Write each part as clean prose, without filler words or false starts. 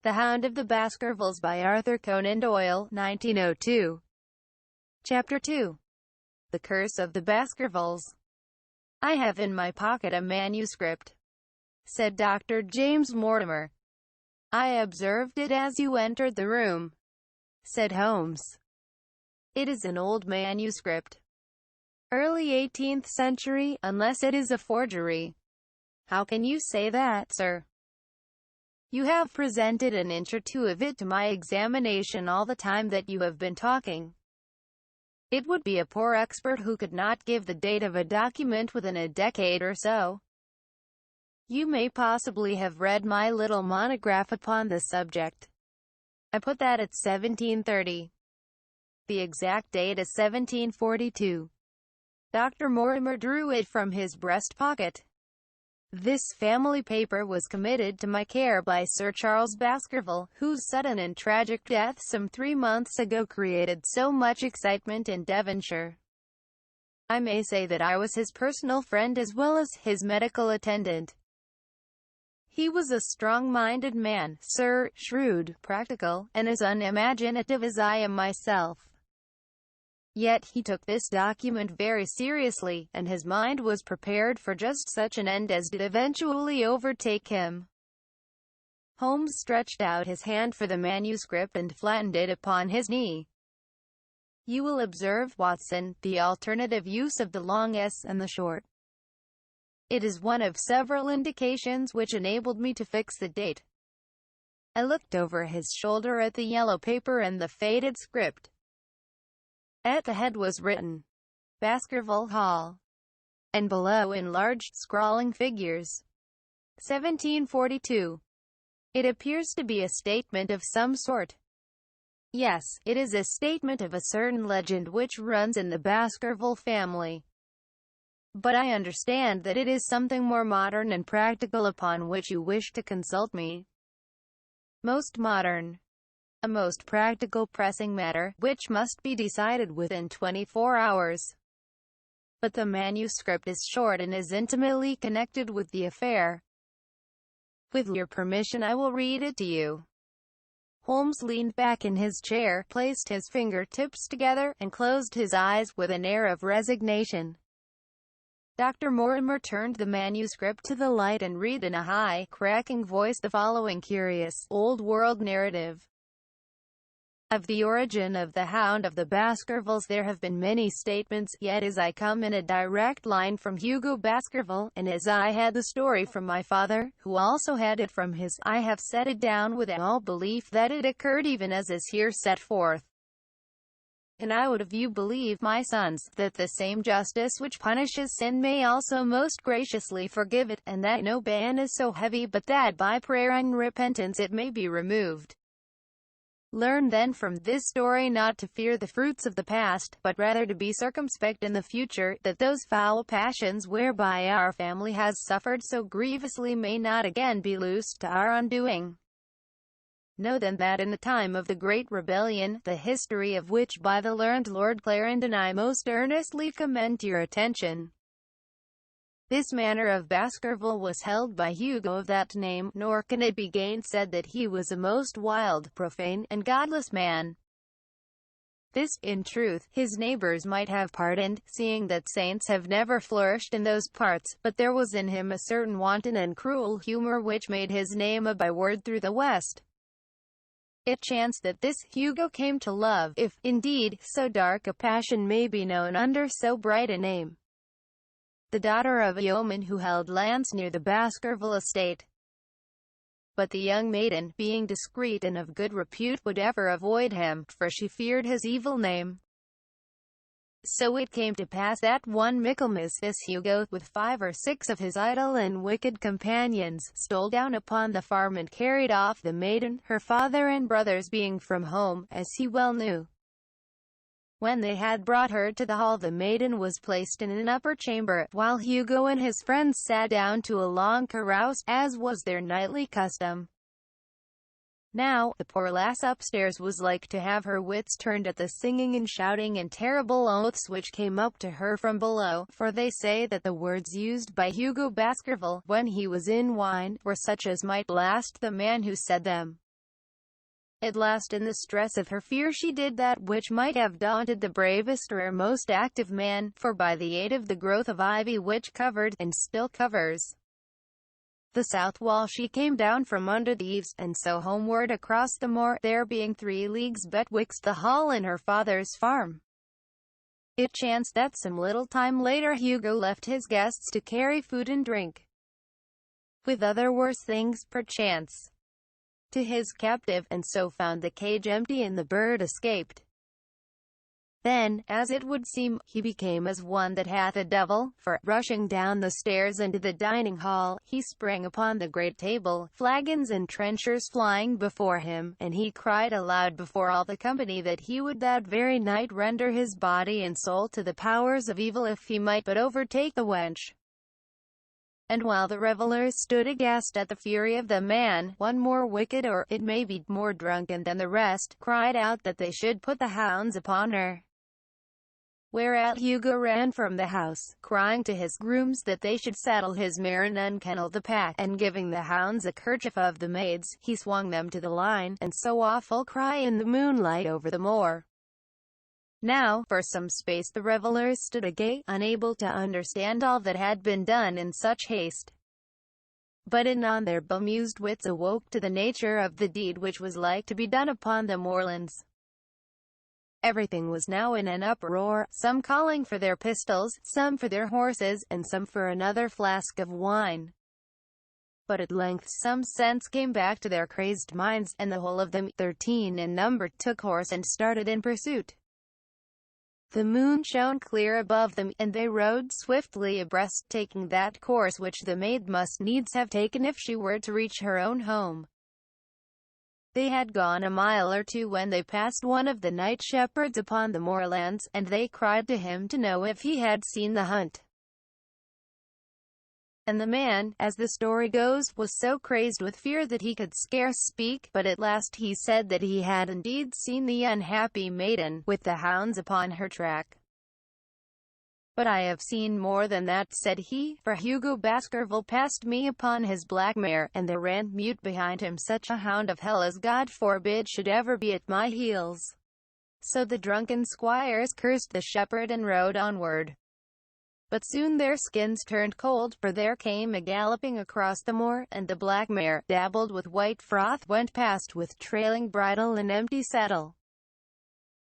The Hound of the Baskervilles by Arthur Conan Doyle, 1902. Chapter 2. The Curse of the Baskervilles. "I have in my pocket a manuscript," said Dr. James Mortimer. "I observed it as you entered the room," said Holmes. "It is an old manuscript. Early 18th century, unless it is a forgery." "How can you say that, sir? You have presented an inch or two of it to my examination all the time that you have been talking. It would be a poor expert who could not give the date of a document within a decade or so. You may possibly have read my little monograph upon the subject. I put that at 1730. The exact date is 1742. Dr. Mortimer drew it from his breast pocket. This family paper was committed to my care by Sir Charles Baskerville, whose sudden and tragic death some 3 months ago created so much excitement in Devonshire. I may say that I was his personal friend as well as his medical attendant. He was a strong-minded man, sir, shrewd, practical, and as unimaginative as I am myself. Yet he took this document very seriously, and his mind was prepared for just such an end as did eventually overtake him." Holmes stretched out his hand for the manuscript and flattened it upon his knee. "You will observe, Watson, the alternative use of the long S and the short. It is one of several indications which enabled me to fix the date." I looked over his shoulder at the yellow paper and the faded script. At the head was written, "Baskerville Hall," and below in large, scrawling figures, 1742. It appears to be a statement of some sort. Yes, it is a statement of a certain legend which runs in the Baskerville family. But I understand that it is something more modern and practical upon which you wish to consult me. Most modern. A most practical pressing matter, which must be decided within 24 hours. But the manuscript is short and is intimately connected with the affair. With your permission I will read it to you." Holmes leaned back in his chair, placed his fingertips together, and closed his eyes with an air of resignation. Dr. Mortimer turned the manuscript to the light and read in a high, cracking voice the following curious, old-world narrative. "Of the origin of the Hound of the Baskervilles there have been many statements, yet as I come in a direct line from Hugo Baskerville, and as I had the story from my father, who also had it from his, I have set it down with all belief that it occurred even as is here set forth. And I would have you believe, my sons, that the same justice which punishes sin may also most graciously forgive it, and that no ban is so heavy but that by prayer and repentance it may be removed. Learn then from this story not to fear the fruits of the past, but rather to be circumspect in the future, that those foul passions whereby our family has suffered so grievously may not again be loosed to our undoing. Know then that in the time of the Great Rebellion, the history of which by the learned Lord Clarendon I most earnestly commend to your attention, this manor of Baskerville was held by Hugo of that name, nor can it be gainsaid that he was a most wild, profane, and godless man. This, in truth, his neighbors might have pardoned, seeing that saints have never flourished in those parts, but there was in him a certain wanton and cruel humor which made his name a byword through the West. It chanced that this Hugo came to love, if, indeed, so dark a passion may be known under so bright a name, the daughter of a yeoman who held lands near the Baskerville estate. But the young maiden, being discreet and of good repute, would ever avoid him, for she feared his evil name. So it came to pass that one Michaelmas this Hugo, with 5 or 6 of his idle and wicked companions, stole down upon the farm and carried off the maiden, her father and brothers being from home, as he well knew. When they had brought her to the hall, the maiden was placed in an upper chamber, while Hugo and his friends sat down to a long carouse, as was their nightly custom. Now, the poor lass upstairs was like to have her wits turned at the singing and shouting and terrible oaths which came up to her from below, for they say that the words used by Hugo Baskerville, when he was in wine, were such as might blast the man who said them. At last, in the stress of her fear, she did that which might have daunted the bravest or most active man, for by the aid of the growth of ivy which covered, and still covers, the south wall, she came down from under the eaves, and so homeward across the moor, there being 3 leagues betwixt the hall and her father's farm. It chanced that some little time later Hugo left his guests to carry food and drink, with other worse things perchance, to his captive, and so found the cage empty and the bird escaped. Then, as it would seem, he became as one that hath a devil, for, rushing down the stairs into the dining hall, he sprang upon the great table, flagons and trenchers flying before him, and he cried aloud before all the company that he would that very night render his body and soul to the powers of evil if he might but overtake the wench. And while the revellers stood aghast at the fury of the man, one more wicked, or, it may be, more drunken than the rest, cried out that they should put the hounds upon her. Whereat Hugo ran from the house, crying to his grooms that they should saddle his mare and unkennel the pack, and giving the hounds a kerchief of the maid's, he swung them to the line, and so awful cry in the moonlight over the moor. Now, for some space the revellers stood agape, unable to understand all that had been done in such haste. But anon their bemused wits awoke to the nature of the deed which was like to be done upon the moorlands. Everything was now in an uproar, some calling for their pistols, some for their horses, and some for another flask of wine. But at length some sense came back to their crazed minds, and the whole of them, 13 in number, took horse and started in pursuit. The moon shone clear above them, and they rode swiftly abreast, taking that course which the maid must needs have taken if she were to reach her own home. They had gone a mile or 2 when they passed one of the night shepherds upon the moorlands, and they cried to him to know if he had seen the hunt. And the man, as the story goes, was so crazed with fear that he could scarce speak, but at last he said that he had indeed seen the unhappy maiden, with the hounds upon her track. But I have seen more than that, said he, for Hugo Baskerville passed me upon his black mare, and there ran mute behind him such a hound of hell as God forbid should ever be at my heels. So the drunken squires cursed the shepherd and rode onward. But soon their skins turned cold, for there came a galloping across the moor, and the black mare, dabbled with white froth, went past with trailing bridle and empty saddle.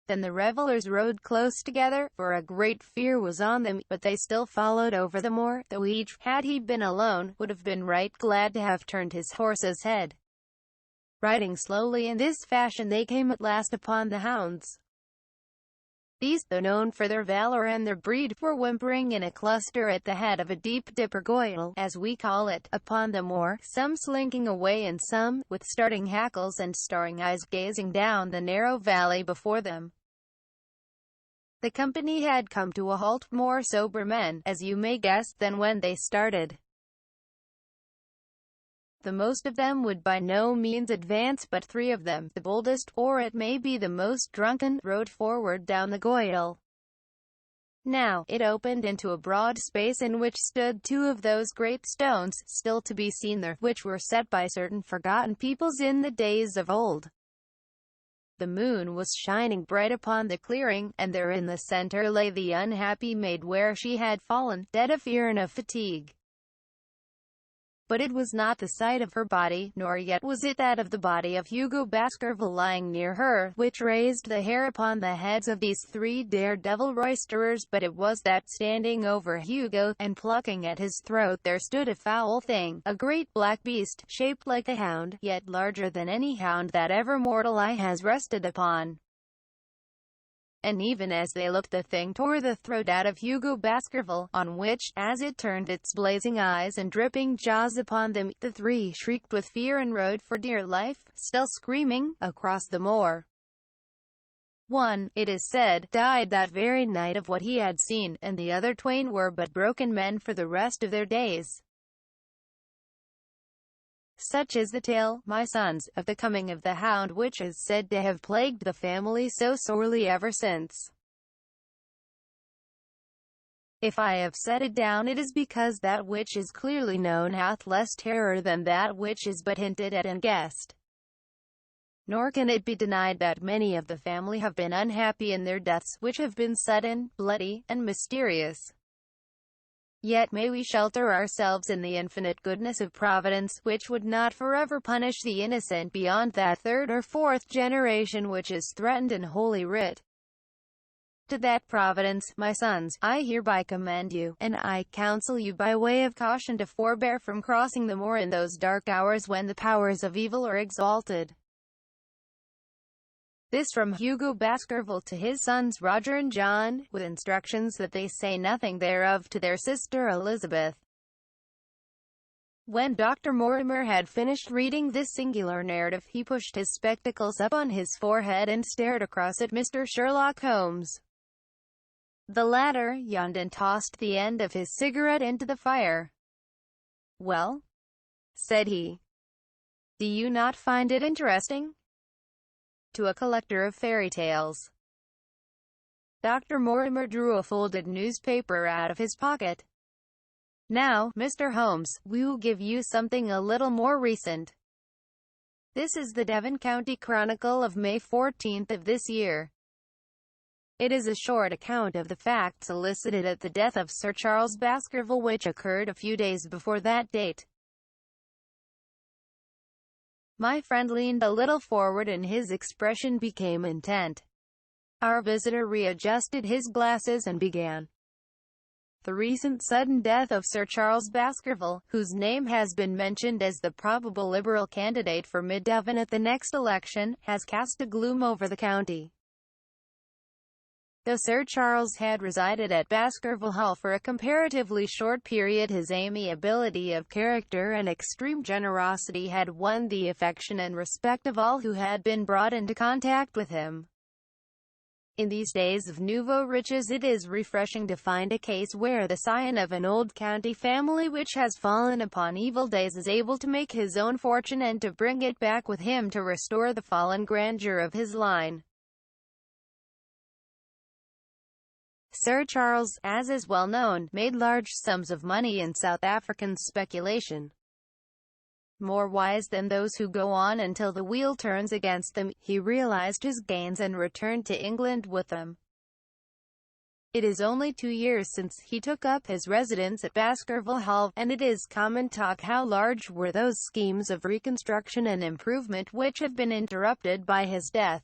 Then the revellers rode close together, for a great fear was on them, but they still followed over the moor, though each, had he been alone, would have been right glad to have turned his horse's head. Riding slowly in this fashion they came at last upon the hounds. These, though known for their valor and their breed, were whimpering in a cluster at the head of a deep dip or goyle, as we call it, upon the moor, some slinking away and some, with starting hackles and staring eyes, gazing down the narrow valley before them. The company had come to a halt, more sober men, as you may guess, than when they started. The most of them would by no means advance, but 3 of them, the boldest, or it may be the most drunken, rode forward down the goyle. Now, it opened into a broad space in which stood 2 of those great stones, still to be seen there, which were set by certain forgotten peoples in the days of old. The moon was shining bright upon the clearing, and there in the center lay the unhappy maid where she had fallen, dead of fear and of fatigue. But it was not the sight of her body, nor yet was it that of the body of Hugo Baskerville lying near her, which raised the hair upon the heads of these 3 daredevil roisterers, but it was that, standing over Hugo, and plucking at his throat, there stood a foul thing, a great black beast, shaped like a hound, yet larger than any hound that ever mortal eye has rested upon. And even as they looked, the thing tore the throat out of Hugo Baskerville, on which, as it turned its blazing eyes and dripping jaws upon them, the 3 shrieked with fear and rode for dear life, still screaming, across the moor. One, it is said, died that very night of what he had seen, and the other 2 were but broken men for the rest of their days. Such is the tale, my sons, of the coming of the hound, which is said to have plagued the family so sorely ever since. If I have set it down, it is because that which is clearly known hath less terror than that which is but hinted at and guessed. Nor can it be denied that many of the family have been unhappy in their deaths, which have been sudden, bloody, and mysterious. Yet may we shelter ourselves in the infinite goodness of Providence, which would not forever punish the innocent beyond that third or fourth generation which is threatened in Holy Writ. To that Providence, my sons, I hereby commend you, and I counsel you by way of caution to forbear from crossing the moor in those dark hours when the powers of evil are exalted. This from Hugo Baskerville to his sons Roger and John, with instructions that they say nothing thereof to their sister Elizabeth. When Dr. Mortimer had finished reading this singular narrative, he pushed his spectacles up on his forehead and stared across at Mr. Sherlock Holmes. The latter yawned and tossed the end of his cigarette into the fire. "Well," said he, "do you not find it interesting?" To a collector of fairy tales. Dr. Mortimer drew a folded newspaper out of his pocket. "Now, Mr. Holmes, we will give you something a little more recent. This is the Devon County Chronicle of May 14th of this year. It is a short account of the facts elicited at the death of Sir Charles Baskerville, which occurred a few days before that date." My friend leaned a little forward and his expression became intent. Our visitor readjusted his glasses and began. "The recent sudden death of Sir Charles Baskerville, whose name has been mentioned as the probable Liberal candidate for Mid-Devon at the next election, has cast a gloom over the county. Though Sir Charles had resided at Baskerville Hall for a comparatively short period, his amiability of character and extreme generosity had won the affection and respect of all who had been brought into contact with him. In these days of nouveau riches it is refreshing to find a case where the scion of an old county family which has fallen upon evil days is able to make his own fortune and to bring it back with him to restore the fallen grandeur of his line. Sir Charles, as is well known, made large sums of money in South African speculation. More wise than those who go on until the wheel turns against them, he realized his gains and returned to England with them. It is only 2 years since he took up his residence at Baskerville Hall, and it is common talk how large were those schemes of reconstruction and improvement which have been interrupted by his death.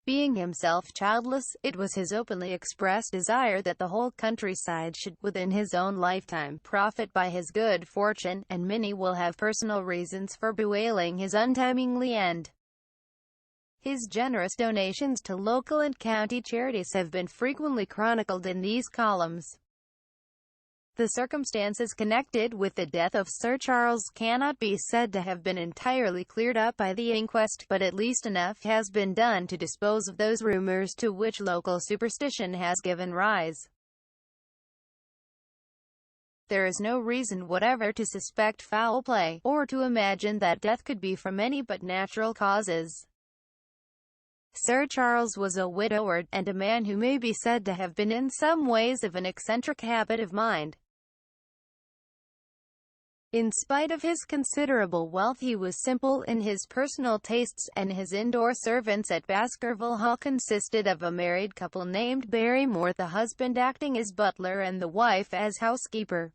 Being himself childless, it was his openly expressed desire that the whole countryside should, within his own lifetime, profit by his good fortune, and many will have personal reasons for bewailing his untimely end. His generous donations to local and county charities have been frequently chronicled in these columns. The circumstances connected with the death of Sir Charles cannot be said to have been entirely cleared up by the inquest, but at least enough has been done to dispose of those rumors to which local superstition has given rise. There is no reason whatever to suspect foul play, or to imagine that death could be from any but natural causes. Sir Charles was a widower, and a man who may be said to have been in some ways of an eccentric habit of mind. In spite of his considerable wealth, he was simple in his personal tastes, and his indoor servants at Baskerville Hall consisted of a married couple named Barrymore, the husband acting as butler and the wife as housekeeper.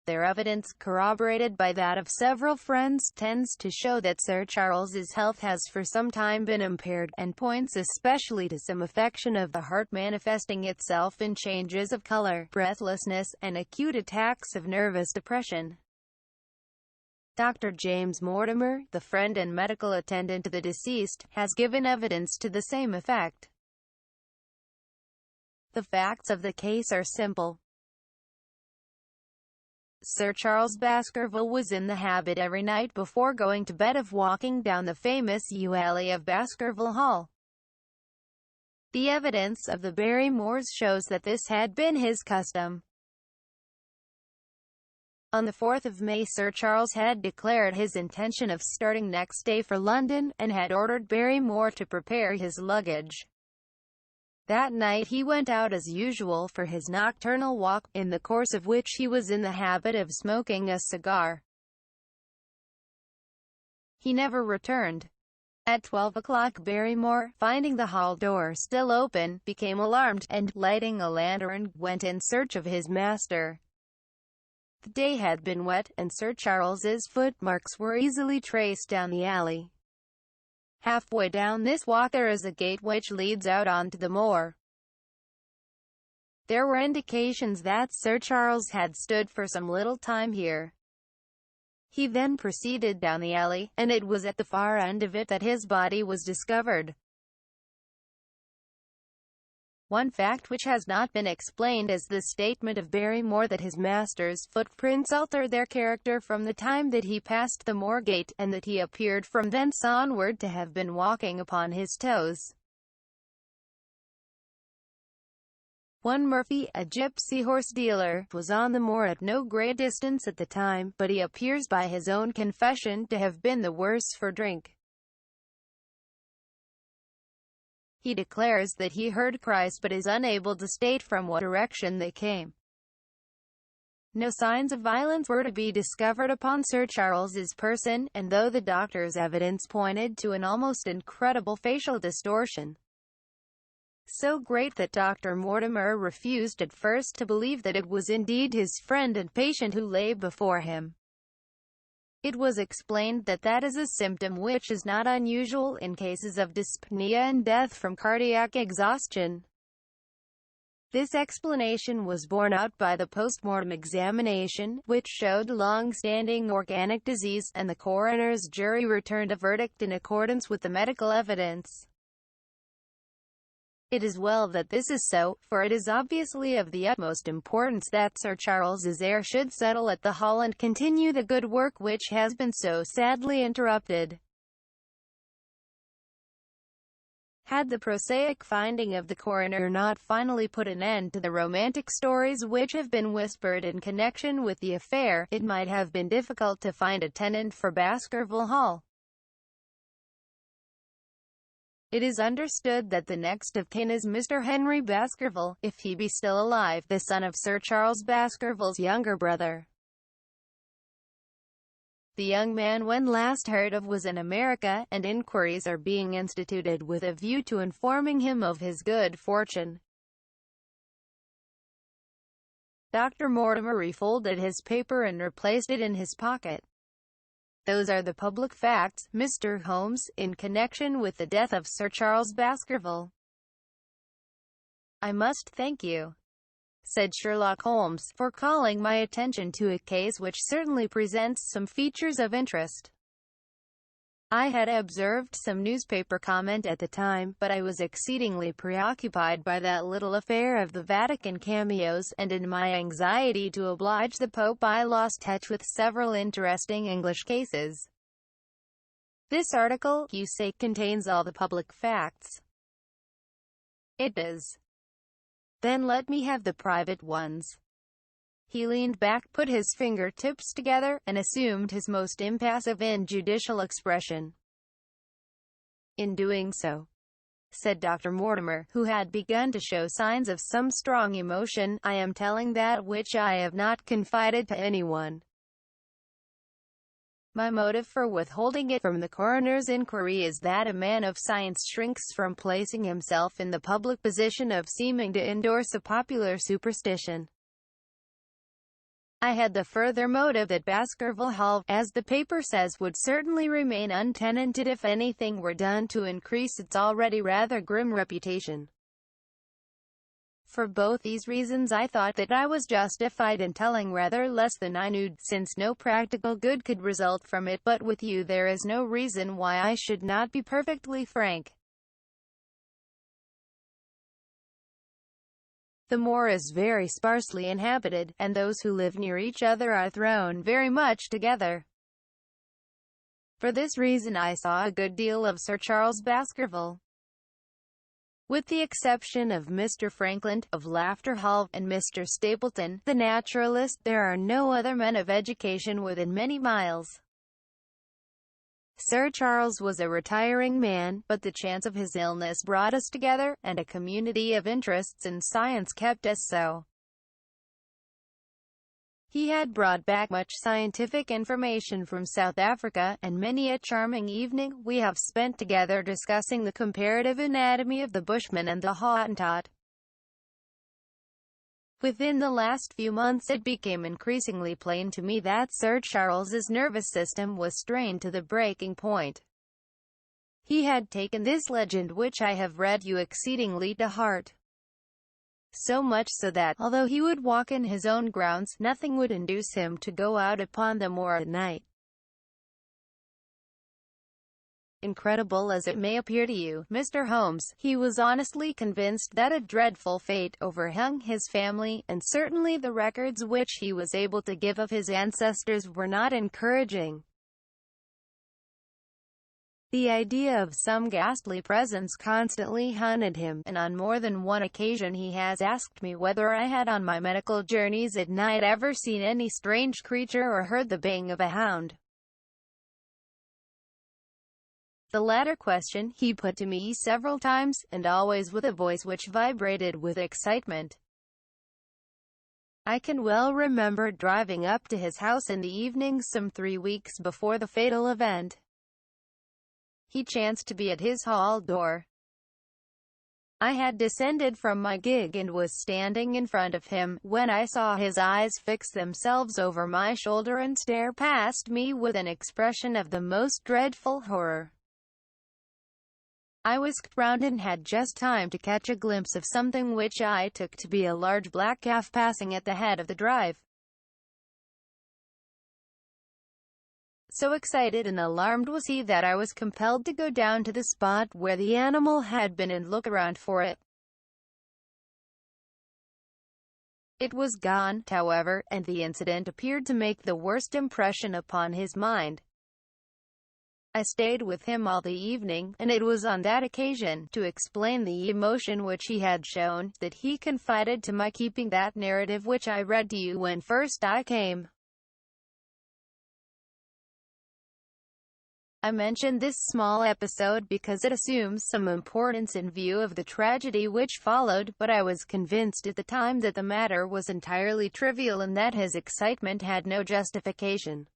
Their evidence, corroborated by that of several friends, tends to show that Sir Charles's health has for some time been impaired, and points especially to some affection of the heart manifesting itself in changes of color, breathlessness, and acute attacks of nervous depression. Dr. James Mortimer, the friend and medical attendant to the deceased, has given evidence to the same effect. The facts of the case are simple. Sir Charles Baskerville was in the habit every night before going to bed of walking down the famous yew alley of Baskerville Hall. The evidence of the Barrymores shows that this had been his custom. On the 4th of May, Sir Charles had declared his intention of starting next day for London, and had ordered Barrymore to prepare his luggage. That night he went out as usual for his nocturnal walk, in the course of which he was in the habit of smoking a cigar. He never returned. At 12 o'clock Barrymore, finding the hall door still open, became alarmed, and, lighting a lantern, went in search of his master. The day had been wet, and Sir Charles's footmarks were easily traced down the alley. Halfway down this walk there is a gate which leads out onto the moor. There were indications that Sir Charles had stood for some little time here. He then proceeded down the alley, and it was at the far end of it that his body was discovered. One fact which has not been explained is the statement of Barrymore that his master's footprints altered their character from the time that he passed the moor gate, and that he appeared from thence onward to have been walking upon his toes. One Murphy, a gypsy horse dealer, was on the moor at no great distance at the time, but he appears by his own confession to have been the worse for drink. He declares that he heard cries but is unable to state from what direction they came. No signs of violence were to be discovered upon Sir Charles's person, and though the doctor's evidence pointed to an almost incredible facial distortion, so great that Dr. Mortimer refused at first to believe that it was indeed his friend and patient who lay before him, it was explained that that is a symptom which is not unusual in cases of dyspnea and death from cardiac exhaustion. This explanation was borne out by the post-mortem examination, which showed long-standing organic disease, and the coroner's jury returned a verdict in accordance with the medical evidence. It is well that this is so, for it is obviously of the utmost importance that Sir Charles's heir should settle at the Hall and continue the good work which has been so sadly interrupted. Had the prosaic finding of the coroner not finally put an end to the romantic stories which have been whispered in connection with the affair, it might have been difficult to find a tenant for Baskerville Hall. It is understood that the next of kin is Mr. Henry Baskerville, if he be still alive, the son of Sir Charles Baskerville's younger brother. The young man when last heard of was in America, and inquiries are being instituted with a view to informing him of his good fortune. Dr. Mortimer refolded his paper and replaced it in his pocket. Those are the public facts, Mr. Holmes, in connection with the death of Sir Charles Baskerville. "I must thank you," said Sherlock Holmes, "for calling my attention to a case which certainly presents some features of interest. I had observed some newspaper comment at the time, but I was exceedingly preoccupied by that little affair of the Vatican cameos, and in my anxiety to oblige the Pope I lost touch with several interesting English cases. This article, you say, contains all the public facts?" "It does." "Then let me have the private ones." He leaned back, put his fingertips together, and assumed his most impassive and judicial expression. "In doing so," said Dr. Mortimer, who had begun to show signs of some strong emotion, "I am telling that which I have not confided to anyone. My motive for withholding it from the coroner's inquiry is that a man of science shrinks from placing himself in the public position of seeming to endorse a popular superstition. I had the further motive that Baskerville Hall, as the paper says, would certainly remain untenanted if anything were done to increase its already rather grim reputation. For both these reasons I thought that I was justified in telling rather less than I knew, since no practical good could result from it, but with you there is no reason why I should not be perfectly frank. The moor is very sparsely inhabited, and those who live near each other are thrown very much together. For this reason I saw a good deal of Sir Charles Baskerville. With the exception of Mr. Frankland, of Laughter Hall, and Mr. Stapleton, the naturalist, there are no other men of education within many miles. Sir Charles was a retiring man, but the chance of his illness brought us together, and a community of interests in science kept us so. He had brought back much scientific information from South Africa, and many a charming evening we have spent together discussing the comparative anatomy of the Bushman and the Hottentot. Within the last few months it became increasingly plain to me that Sir Charles's nervous system was strained to the breaking point. He had taken this legend which I have read you exceedingly to heart. So much so that, although he would walk in his own grounds, nothing would induce him to go out upon them or at night. Incredible as it may appear to you, Mr. Holmes, he was honestly convinced that a dreadful fate overhung his family, and certainly the records which he was able to give of his ancestors were not encouraging. The idea of some ghastly presence constantly haunted him, and on more than one occasion he has asked me whether I had on my medical journeys at night ever seen any strange creature or heard the baying of a hound. The latter question he put to me several times, and always with a voice which vibrated with excitement. I can well remember driving up to his house in the evening some 3 weeks before the fatal event. He chanced to be at his hall door. I had descended from my gig and was standing in front of him, when I saw his eyes fix themselves over my shoulder and stare past me with an expression of the most dreadful horror. I whisked round and had just time to catch a glimpse of something which I took to be a large black calf passing at the head of the drive. So excited and alarmed was he that I was compelled to go down to the spot where the animal had been and look around for it. It was gone, however, and the incident appeared to make the worst impression upon his mind. I stayed with him all the evening, and it was on that occasion, to explain the emotion which he had shown, that he confided to my keeping that narrative which I read to you when first I came. I mention this small episode because it assumes some importance in view of the tragedy which followed, but I was convinced at the time that the matter was entirely trivial and that his excitement had no justification.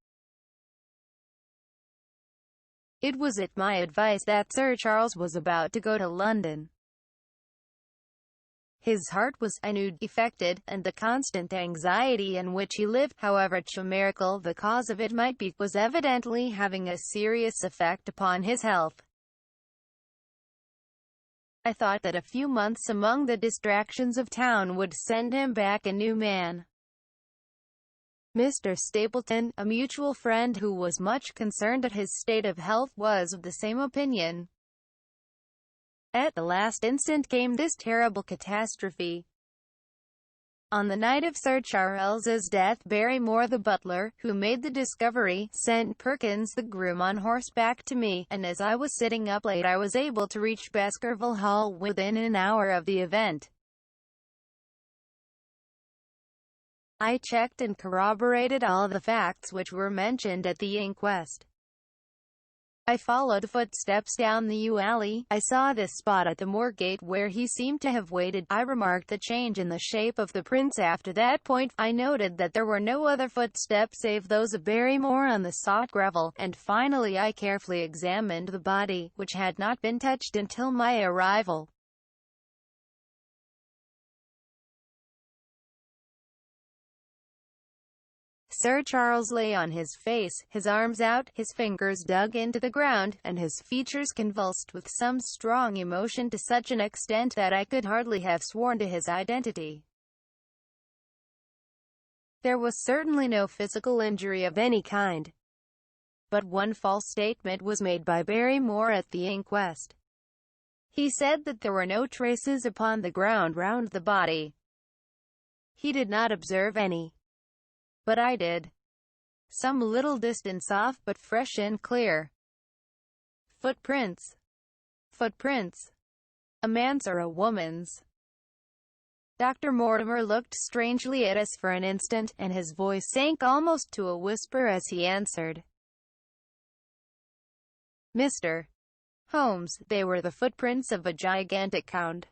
It was at my advice that Sir Charles was about to go to London. His heart was, I knew, affected, and the constant anxiety in which he lived, however chimerical the cause of it might be, was evidently having a serious effect upon his health. I thought that a few months among the distractions of town would send him back a new man. Mr. Stapleton, a mutual friend who was much concerned at his state of health, was of the same opinion. At the last instant came this terrible catastrophe. On the night of Sir Charles's death, Barrymore the butler, who made the discovery, sent Perkins the groom on horseback to me, and as I was sitting up late I was able to reach Baskerville Hall within an hour of the event. I checked and corroborated all the facts which were mentioned at the inquest. I followed footsteps down the yew alley. I saw this spot at the moor gate where he seemed to have waited. I remarked the change in the shape of the prints after that point. I noted that there were no other footsteps save those of Barrymore on the soft gravel, and finally I carefully examined the body, which had not been touched until my arrival. Sir Charles lay on his face, his arms out, his fingers dug into the ground, and his features convulsed with some strong emotion to such an extent that I could hardly have sworn to his identity. There was certainly no physical injury of any kind. But one false statement was made by Barrymore at the inquest. He said that there were no traces upon the ground round the body. He did not observe any. But I did. Some little distance off, but fresh and clear. Footprints. Footprints. A man's or a woman's. Dr. Mortimer looked strangely at us for an instant, and his voice sank almost to a whisper as he answered. Mr. Holmes, they were the footprints of a gigantic hound.